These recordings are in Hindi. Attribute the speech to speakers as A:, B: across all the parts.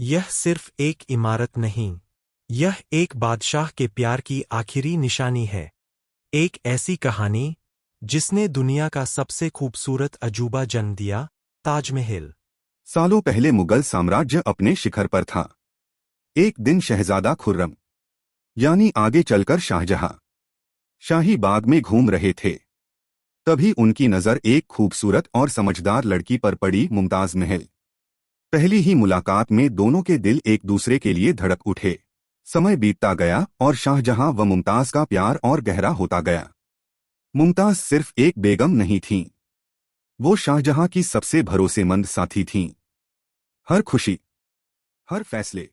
A: यह सिर्फ एक इमारत नहीं, यह एक बादशाह के प्यार की आखिरी निशानी है। एक ऐसी कहानी जिसने दुनिया का सबसे खूबसूरत अजूबा जन्म दिया, ताजमहल।
B: सालों पहले मुगल साम्राज्य अपने शिखर पर था। एक दिन शहजादा खुर्रम, यानी आगे चलकर शाहजहां, शाही बाग में घूम रहे थे। तभी उनकी नजर एक खूबसूरत और समझदार लड़की पर पड़ी, मुमताज महल। पहली ही मुलाकात में दोनों के दिल एक दूसरे के लिए धड़क उठे। समय बीतता गया और शाहजहां व मुमताज का प्यार और गहरा होता गया। मुमताज सिर्फ एक बेगम नहीं थीं, वो शाहजहां की सबसे भरोसेमंद साथी थीं। हर खुशी, हर फैसले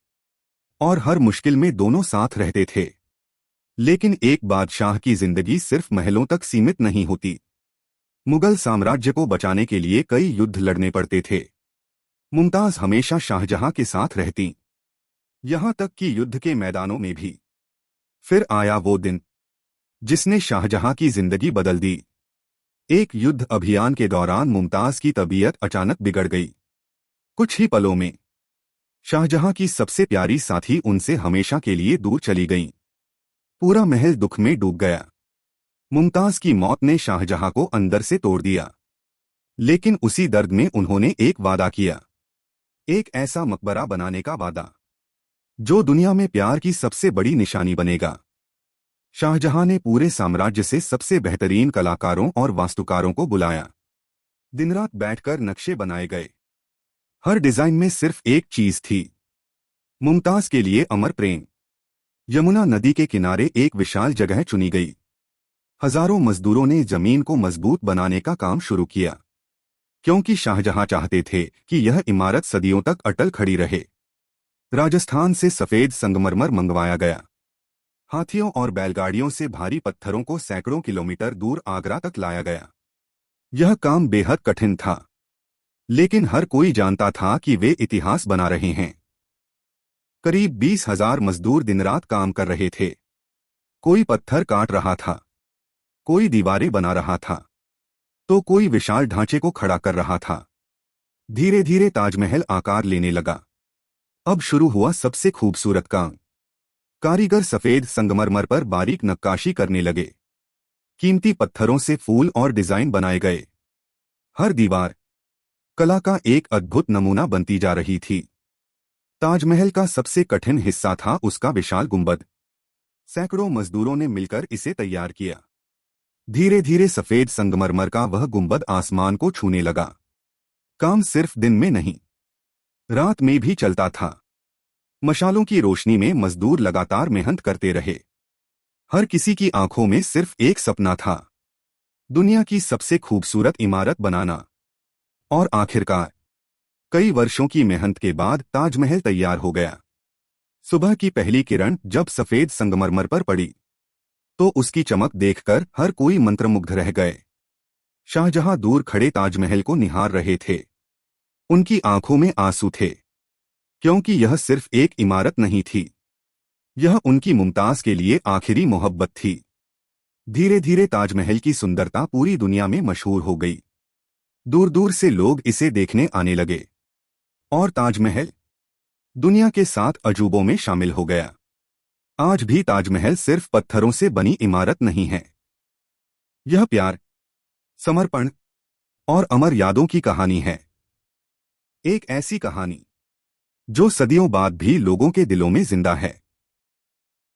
B: और हर मुश्किल में दोनों साथ रहते थे। लेकिन एक बादशाह की जिंदगी सिर्फ महलों तक सीमित नहीं होती। मुगल साम्राज्य को बचाने के लिए कई युद्ध लड़ने पड़ते थे। मुमताज हमेशा शाहजहां के साथ रहती, यहां तक कि युद्ध के मैदानों में भी। फिर आया वो दिन जिसने शाहजहां की जिंदगी बदल दी। एक युद्ध अभियान के दौरान मुमताज की तबीयत अचानक बिगड़ गई। कुछ ही पलों में शाहजहां की सबसे प्यारी साथी उनसे हमेशा के लिए दूर चली गईं। पूरा महल दुख में डूब गया। मुमताज की मौत ने शाहजहां को अंदर से तोड़ दिया। लेकिन उसी दर्द में उन्होंने एक वादा किया, एक ऐसा मकबरा बनाने का वादा जो दुनिया में प्यार की सबसे बड़ी निशानी बनेगा। शाहजहां ने पूरे साम्राज्य से सबसे बेहतरीन कलाकारों और वास्तुकारों को बुलाया। दिन-रात बैठकर नक्शे बनाए गए। हर डिजाइन में सिर्फ एक चीज थी, मुमताज के लिए अमर प्रेम। यमुना नदी के किनारे एक विशाल जगह चुनी गई। हजारों मजदूरों ने जमीन को मजबूत बनाने का काम शुरू किया, क्योंकि शाहजहां चाहते थे कि यह इमारत सदियों तक अटल खड़ी रहे। राजस्थान से सफेद संगमरमर मंगवाया गया। हाथियों और बैलगाड़ियों से भारी पत्थरों को सैकड़ों किलोमीटर दूर आगरा तक लाया गया। यह काम बेहद कठिन था, लेकिन हर कोई जानता था कि वे इतिहास बना रहे हैं। करीब 20,000 मजदूर दिन-रात काम कर रहे थे। कोई पत्थर काट रहा था, कोई दीवारें बना रहा था, तो कोई विशाल ढांचे को खड़ा कर रहा था। धीरे धीरे ताजमहल आकार लेने लगा। अब शुरू हुआ सबसे खूबसूरत काम। कारीगर सफेद संगमरमर पर बारीक नक्काशी करने लगे। कीमती पत्थरों से फूल और डिजाइन बनाए गए। हर दीवार कला का एक अद्भुत नमूना बनती जा रही थी। ताजमहल का सबसे कठिन हिस्सा था उसका विशाल गुंबद। सैकड़ों मजदूरों ने मिलकर इसे तैयार किया। धीरे धीरे सफेद संगमरमर का वह गुंबद आसमान को छूने लगा। काम सिर्फ दिन में नहीं, रात में भी चलता था। मशालों की रोशनी में मजदूर लगातार मेहनत करते रहे। हर किसी की आंखों में सिर्फ एक सपना था, दुनिया की सबसे खूबसूरत इमारत बनाना। और आखिरकार कई वर्षों की मेहनत के बाद ताजमहल तैयार हो गया। सुबह की पहली किरण जब सफेद संगमरमर पर पड़ी तो उसकी चमक देखकर हर कोई मंत्रमुग्ध रह गए। शाहजहां दूर खड़े ताजमहल को निहार रहे थे। उनकी आंखों में आंसू थे, क्योंकि यह सिर्फ एक इमारत नहीं थी, यह उनकी मुमताज के लिए आखिरी मोहब्बत थी। धीरे धीरे ताजमहल की सुंदरता पूरी दुनिया में मशहूर हो गई। दूर दूर से लोग इसे देखने आने लगे और ताजमहल दुनिया के 7 अजूबों में शामिल हो गया। आज भी ताजमहल सिर्फ पत्थरों से बनी इमारत नहीं है, यह प्यार, समर्पण और अमर यादों की कहानी है। एक ऐसी कहानी जो सदियों बाद भी लोगों के दिलों में जिंदा है।